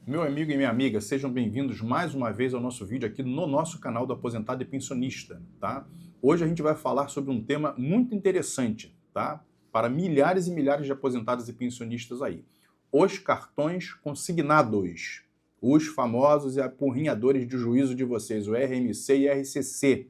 Meu amigo e minha amiga, sejam bem-vindos mais uma vez ao nosso vídeo aqui no nosso canal do Aposentado e Pensionista, tá? Hoje a gente vai falar sobre um tema muito interessante, tá? Para milhares e milhares de aposentados e pensionistas aí. Os cartões consignados, os famosos e apurrinhadores de juízo de vocês, o RMC e RCC.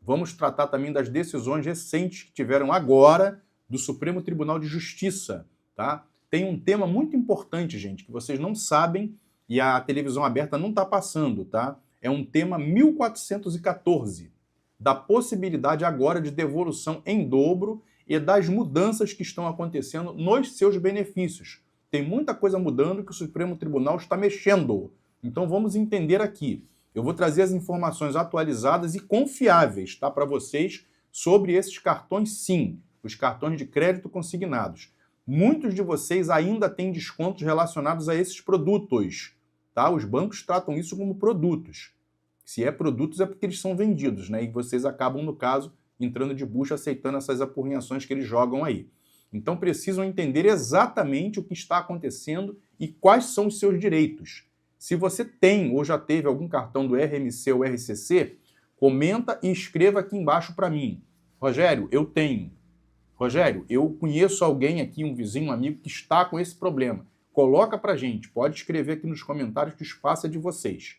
Vamos tratar também das decisões recentes que tiveram agora do Supremo Tribunal de Justiça, tá? Tem um tema muito importante, gente, que vocês não sabem e a televisão aberta não está passando, tá? É um tema 1414, da possibilidade agora de devolução em dobro e das mudanças que estão acontecendo nos seus benefícios. Tem muita coisa mudando que o Supremo Tribunal está mexendo. Então vamos entender aqui. Eu vou trazer as informações atualizadas e confiáveis, tá, para vocês sobre esses cartões, sim, os cartões de crédito consignados. Muitos de vocês ainda têm descontos relacionados a esses produtos, tá? Os bancos tratam isso como produtos. Se é produtos é porque eles são vendidos, né? E vocês acabam, no caso, entrando de bucha, aceitando essas apurrinhações que eles jogam aí. Então precisam entender exatamente o que está acontecendo e quais são os seus direitos. Se você tem ou já teve algum cartão do RMC ou RCC, comenta e escreva aqui embaixo para mim. Rogério, eu tenho. Rogério, eu conheço alguém aqui, um vizinho, um amigo, que está com esse problema. Coloca pra gente, pode escrever aqui nos comentários que o espaço é de vocês.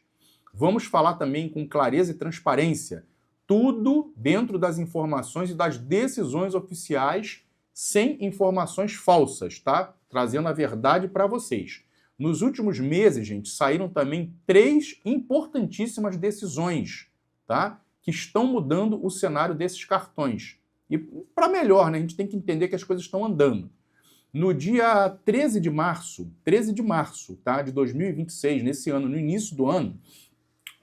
Vamos falar também com clareza e transparência, tudo dentro das informações e das decisões oficiais, sem informações falsas, tá? Trazendo a verdade para vocês. Nos últimos meses, gente, saíram também 3 importantíssimas decisões, tá? Que estão mudando o cenário desses cartões. E para melhor, né? A gente tem que entender que as coisas estão andando. No dia 13 de março, tá, de 2026, nesse ano, no início do ano,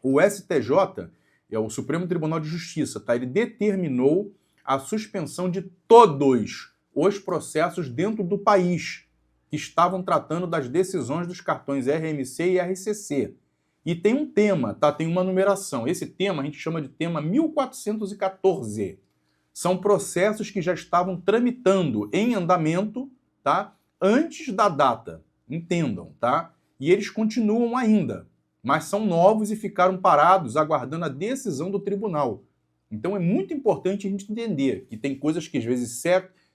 o STJ, é o Supremo Tribunal de Justiça, tá, ele determinou a suspensão de todos os processos dentro do país que estavam tratando das decisões dos cartões RMC e RCC. E tem um tema, tá, tem uma numeração. Esse tema a gente chama de tema 1414. São processos que já estavam tramitando em andamento, tá? Antes da data, entendam, tá? E eles continuam ainda, mas são novos e ficaram parados aguardando a decisão do tribunal. Então é muito importante a gente entender que tem coisas que às vezes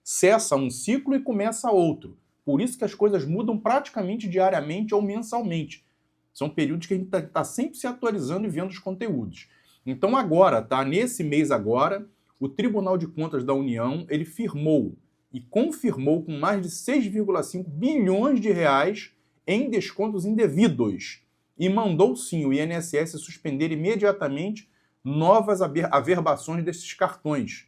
cessa um ciclo e começa outro. Por isso que as coisas mudam praticamente diariamente ou mensalmente. São períodos que a gente tá sempre se atualizando e vendo os conteúdos. Então agora, tá? Nesse mês agora, o Tribunal de Contas da União, ele firmou e confirmou com mais de 6,5 bilhões de reais em descontos indevidos e mandou sim o INSS suspender imediatamente novas averbações desses cartões,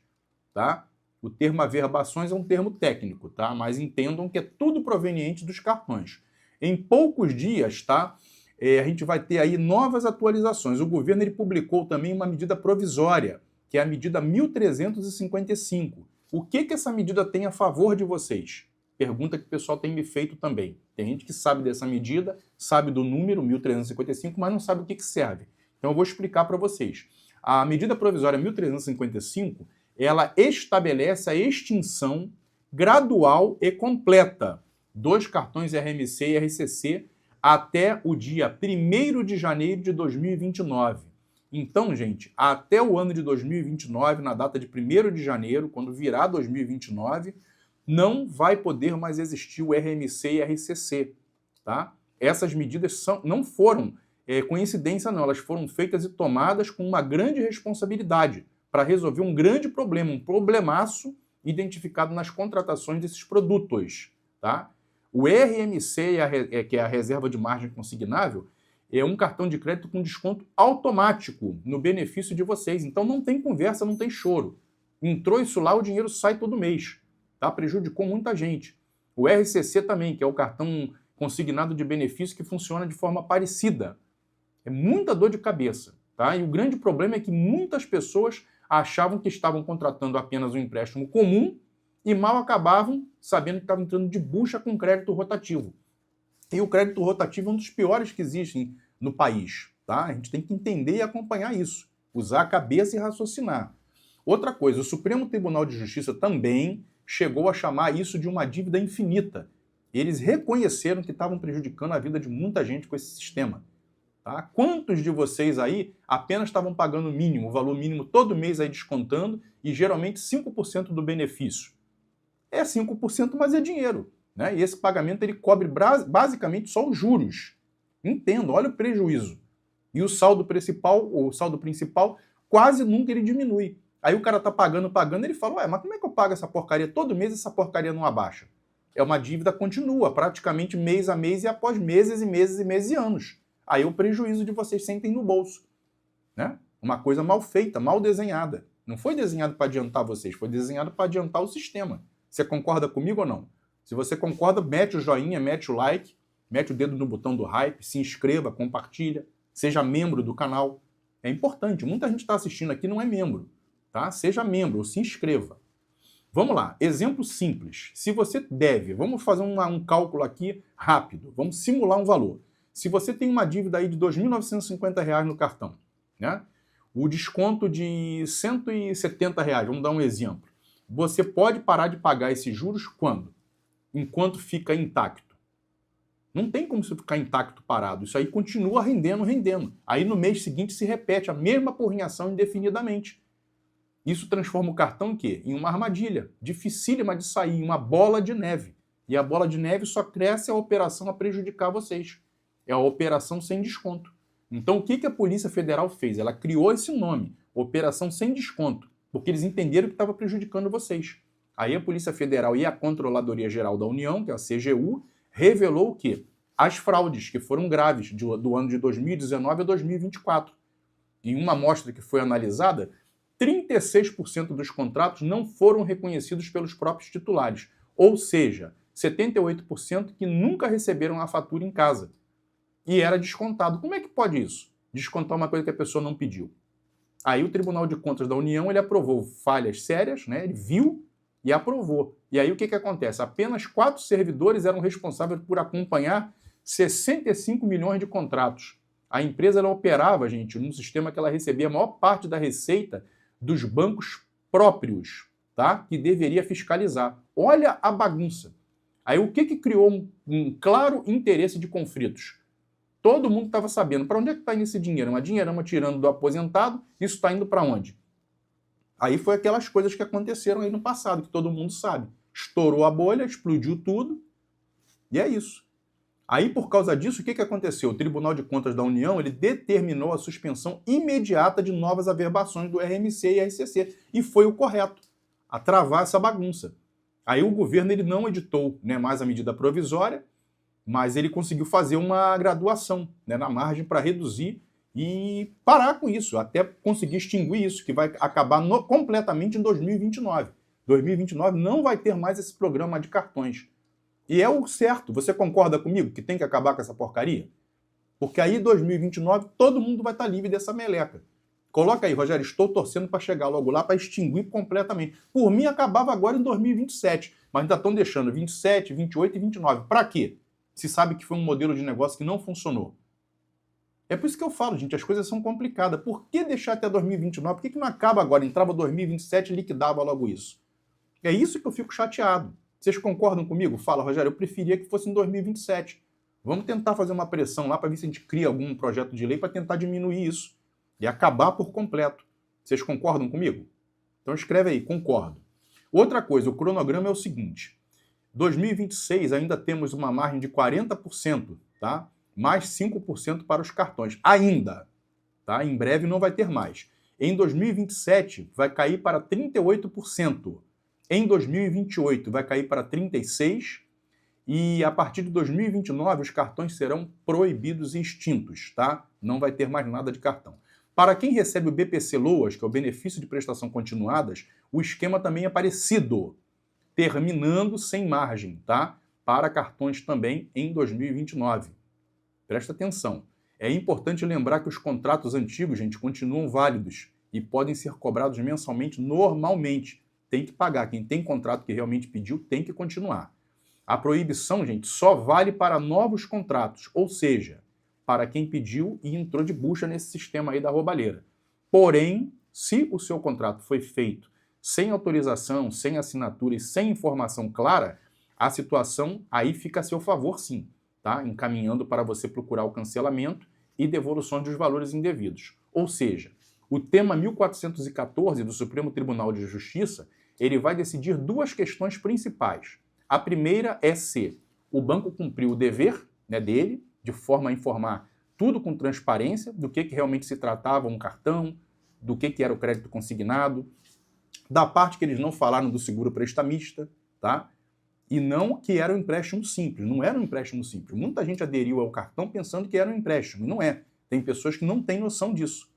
tá? O termo averbações é um termo técnico, tá? Mas entendam que é tudo proveniente dos cartões. Em poucos dias, tá? A gente vai ter aí novas atualizações. O governo ele publicou também uma medida provisória, que é a medida 1355. O que essa medida tem a favor de vocês? Pergunta que o pessoal tem me feito também. Tem gente que sabe dessa medida, sabe do número 1355, mas não sabe o que serve. Então eu vou explicar para vocês. A medida provisória 1355, ela estabelece a extinção gradual e completa dos cartões RMC e RCC até o dia 1º de janeiro de 2029. Então, gente, até o ano de 2029, na data de 1º de janeiro, quando virar 2029, não vai poder mais existir o RMC e RCC, tá? Essas medidas não foram coincidência, não. Elas foram feitas e tomadas com uma grande responsabilidade para resolver um grande problema, um problemaço identificado nas contratações desses produtos, tá? O RMC, que é a reserva de margem consignável, é um cartão de crédito com desconto automático no benefício de vocês. Então não tem conversa, não tem choro. Entrou isso lá, o dinheiro sai todo mês. Tá? Prejudicou muita gente. O RCC também, que é o cartão consignado de benefício que funciona de forma parecida. É muita dor de cabeça. Tá? E o grande problema é que muitas pessoas achavam que estavam contratando apenas um empréstimo comum e mal acabavam sabendo que estavam entrando de bucha com crédito rotativo. E o crédito rotativo é um dos piores que existem no país, tá? A gente tem que entender e acompanhar isso, usar a cabeça e raciocinar. Outra coisa, o Supremo Tribunal de Justiça também chegou a chamar isso de uma dívida infinita. Eles reconheceram que estavam prejudicando a vida de muita gente com esse sistema. Tá? Quantos de vocês aí apenas estavam pagando o mínimo, o valor mínimo todo mês aí descontando e geralmente 5% do benefício? É 5%, mas é dinheiro. Né? E esse pagamento ele cobre basicamente só os juros. Entendo, olha o prejuízo. E o saldo principal quase nunca ele diminui. Aí o cara tá pagando, ele fala, ué, mas como é que eu pago essa porcaria? Todo mês essa porcaria não abaixa. É uma dívida contínua, praticamente mês a mês e após meses e meses e meses e anos. Aí o prejuízo de vocês sentem no bolso. Né? Uma coisa mal feita, mal desenhada. Não foi desenhado para adiantar vocês, foi desenhado para adiantar o sistema. Você concorda comigo ou não? Se você concorda, mete o joinha, mete o like, mete o dedo no botão do hype, se inscreva, compartilha, seja membro do canal. É importante, muita gente está assistindo aqui e não é membro. Tá? Seja membro ou se inscreva. Vamos lá, exemplo simples. Se você deve, vamos fazer um cálculo aqui rápido, vamos simular um valor. Se você tem uma dívida aí de R$ 2.950 no cartão, né? O desconto de R$ 170, vamos dar um exemplo. Você pode parar de pagar esses juros quando? Enquanto fica intacto. Não tem como você ficar intacto parado. Isso aí continua rendendo. Aí no mês seguinte se repete a mesma porrinhação indefinidamente. Isso transforma o cartão em quê? Em uma armadilha, dificílima de sair, uma bola de neve. E a bola de neve só cresce a operação a prejudicar vocês. É a operação sem desconto. Então o que a Polícia Federal fez? Ela criou esse nome, Operação Sem Desconto, porque eles entenderam que estava prejudicando vocês. Aí a Polícia Federal e a Controladoria Geral da União, que é a CGU, revelou o quê? As fraudes, que foram graves, do ano de 2019 a 2024. Em uma amostra que foi analisada, 36% dos contratos não foram reconhecidos pelos próprios titulares, ou seja, 78% que nunca receberam a fatura em casa. E era descontado. Como é que pode isso? Descontar uma coisa que a pessoa não pediu. Aí o Tribunal de Contas da União ele aprovou falhas sérias, né? Ele viu e aprovou. E aí o que acontece? Apenas 4 servidores eram responsáveis por acompanhar 65 milhões de contratos. A empresa ela operava, gente, num sistema que ela recebia a maior parte da receita dos bancos próprios, tá? Que deveria fiscalizar. Olha a bagunça. Aí o que criou um claro interesse de conflitos? Todo mundo estava sabendo para onde é que está indo esse dinheiro. Uma dinheirama tirando do aposentado, isso está indo para onde? Aí foi aquelas coisas que aconteceram aí no passado, que todo mundo sabe. Estourou a bolha, explodiu tudo, e é isso. Aí, por causa disso, o que aconteceu? O Tribunal de Contas da União ele determinou a suspensão imediata de novas averbações do RMC e RCC. E foi o correto, a travar essa bagunça. Aí o governo ele não editou, né, mais a medida provisória, mas ele conseguiu fazer uma graduação, né, na margem para reduzir e parar com isso, até conseguir extinguir isso, que vai acabar completamente em 2029. 2029 não vai ter mais esse programa de cartões. E é o certo. Você concorda comigo que tem que acabar com essa porcaria? Porque aí, em 2029, todo mundo vai estar livre dessa meleca. Coloca aí, Rogério, estou torcendo para chegar logo lá, para extinguir completamente. Por mim, acabava agora em 2027, mas ainda estão deixando 27, 28 e 29. Para quê? Se sabe que foi um modelo de negócio que não funcionou. É por isso que eu falo, gente, as coisas são complicadas. Por que deixar até 2029? Por que não acaba agora? Entrava 2027 e liquidava logo isso. É isso que eu fico chateado. Vocês concordam comigo? Fala, Rogério, eu preferia que fosse em 2027. Vamos tentar fazer uma pressão lá para ver se a gente cria algum projeto de lei para tentar diminuir isso e acabar por completo. Vocês concordam comigo? Então escreve aí, concordo. Outra coisa, o cronograma é o seguinte. 2026 ainda temos uma margem de 40%, tá? Mais 5% para os cartões. Ainda, tá? Em breve não vai ter mais. Em 2027 vai cair para 38%. Em 2028 vai cair para 36% e a partir de 2029 os cartões serão proibidos e extintos, tá? Não vai ter mais nada de cartão. Para quem recebe o BPC Loas, que é o benefício de prestação continuadas, o esquema também é parecido, terminando sem margem, tá? Para cartões também em 2029. Presta atenção. É importante lembrar que os contratos antigos, gente, continuam válidos e podem ser cobrados mensalmente normalmente. Tem que pagar. Quem tem contrato que realmente pediu tem que continuar. A proibição, gente, só vale para novos contratos, ou seja, para quem pediu e entrou de bucha nesse sistema aí da roubalheira. Porém, se o seu contrato foi feito sem autorização, sem assinatura e sem informação clara, a situação aí fica a seu favor sim, tá? Encaminhando para você procurar o cancelamento e devolução dos valores indevidos. Ou seja, o tema 1414 do Supremo Tribunal de Justiça, ele vai decidir duas questões principais. A primeira é se o banco cumpriu o dever, né, dele, de forma a informar tudo com transparência do que realmente se tratava um cartão, do que era o crédito consignado, da parte que eles não falaram do seguro prestamista, tá? E não que era um empréstimo simples, não era um empréstimo simples. Muita gente aderiu ao cartão pensando que era um empréstimo, e não é. Tem pessoas que não têm noção disso,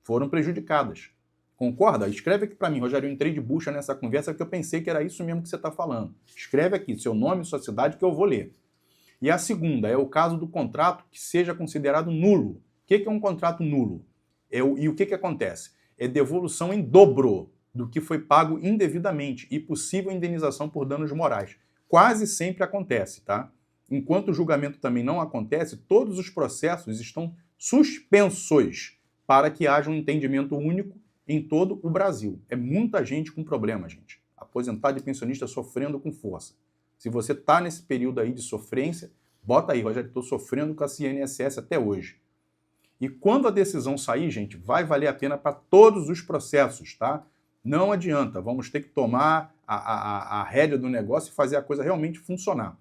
foram prejudicadas. Concorda? Escreve aqui para mim, Rogério, eu entrei de bucha nessa conversa porque eu pensei que era isso mesmo que você está falando. Escreve aqui seu nome e sua cidade que eu vou ler. E a segunda é o caso do contrato que seja considerado nulo. O que é um contrato nulo? E o que acontece? É devolução em dobro do que foi pago indevidamente e possível indenização por danos morais. Quase sempre acontece, tá? Enquanto o julgamento também não acontece, todos os processos estão suspensos para que haja um entendimento único em todo o Brasil. É muita gente com problema, gente. Aposentado e pensionista sofrendo com força. Se você está nesse período aí de sofrência, bota aí, Rogério, estou sofrendo com a INSS até hoje. E quando a decisão sair, gente, vai valer a pena para todos os processos, tá? Não adianta, vamos ter que tomar a rédea do negócio e fazer a coisa realmente funcionar.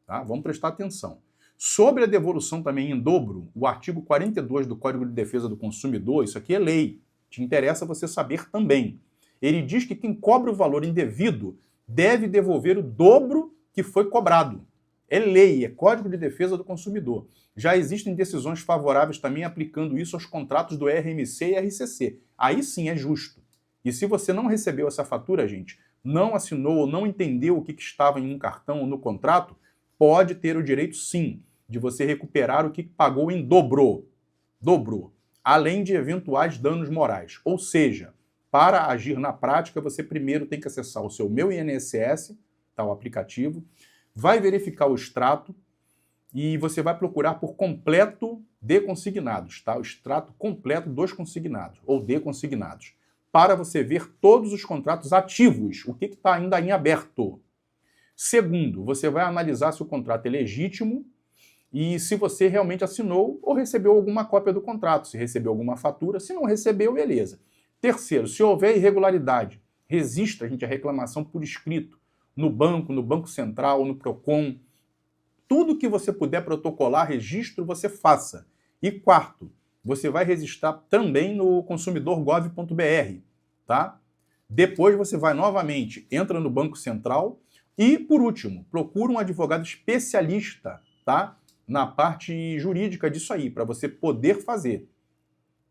Tá? Vamos prestar atenção. Sobre a devolução também em dobro, o artigo 42 do Código de Defesa do Consumidor, isso aqui é lei, te interessa você saber também. Ele diz que quem cobra o valor indevido deve devolver o dobro que foi cobrado. É lei, é Código de Defesa do Consumidor. Já existem decisões favoráveis também aplicando isso aos contratos do RMC e RCC. Aí sim é justo. E se você não recebeu essa fatura, gente, não assinou ou não entendeu o que estava em um cartão ou no contrato, pode ter o direito sim de você recuperar o que pagou em dobro, além de eventuais danos morais. Ou seja, para agir na prática, você primeiro tem que acessar o seu Meu INSS, tá, o aplicativo, vai verificar o extrato e você vai procurar por completo de consignados, tá? O extrato completo dos consignados, ou de consignados, para você ver todos os contratos ativos, o que está ainda em aberto. Segundo, você vai analisar se o contrato é legítimo e se você realmente assinou ou recebeu alguma cópia do contrato, se recebeu alguma fatura, se não recebeu, beleza. Terceiro, se houver irregularidade, resista, gente, a reclamação por escrito, no Banco Central, no Procon. Tudo que você puder protocolar, registro, você faça. E quarto, você vai registrar também no consumidor.gov.br, tá? Depois você vai novamente, entra no Banco Central e, por último, procura um advogado especialista, tá? Na parte jurídica disso aí, para você poder fazer,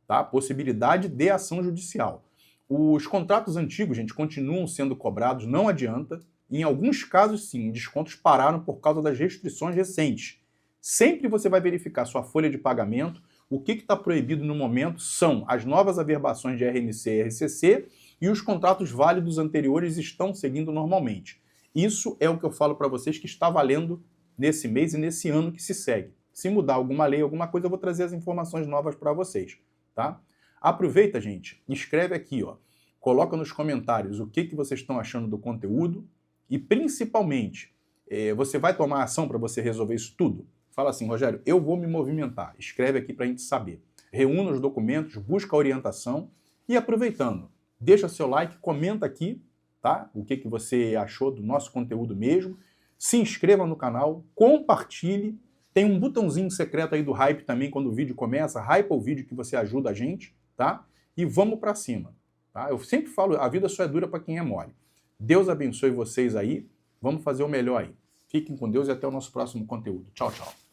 tá? Possibilidade de ação judicial. Os contratos antigos, gente, continuam sendo cobrados, não adianta. Em alguns casos, sim, descontos pararam por causa das restrições recentes. Sempre você vai verificar sua folha de pagamento. O que está proibido no momento são as novas averbações de RMC e RCC e os contratos válidos anteriores estão seguindo normalmente. Isso é o que eu falo para vocês que está valendo nesse mês e nesse ano que se segue. Se mudar alguma lei, alguma coisa, eu vou trazer as informações novas para vocês, tá? Aproveita, gente, escreve aqui, ó. Coloca nos comentários o que vocês estão achando do conteúdo. E, principalmente, você vai tomar ação para você resolver isso tudo? Fala assim, Rogério, eu vou me movimentar. Escreve aqui para a gente saber. Reúna os documentos, busca a orientação e, aproveitando, deixa seu like, comenta aqui, tá? O que você achou do nosso conteúdo mesmo. Se inscreva no canal, compartilhe. Tem um botãozinho secreto aí do hype também quando o vídeo começa. Hype o vídeo que você ajuda a gente, tá? E vamos para cima, tá? Eu sempre falo, a vida só é dura para quem é mole. Deus abençoe vocês aí. Vamos fazer o melhor aí. Fiquem com Deus e até o nosso próximo conteúdo. Tchau, tchau.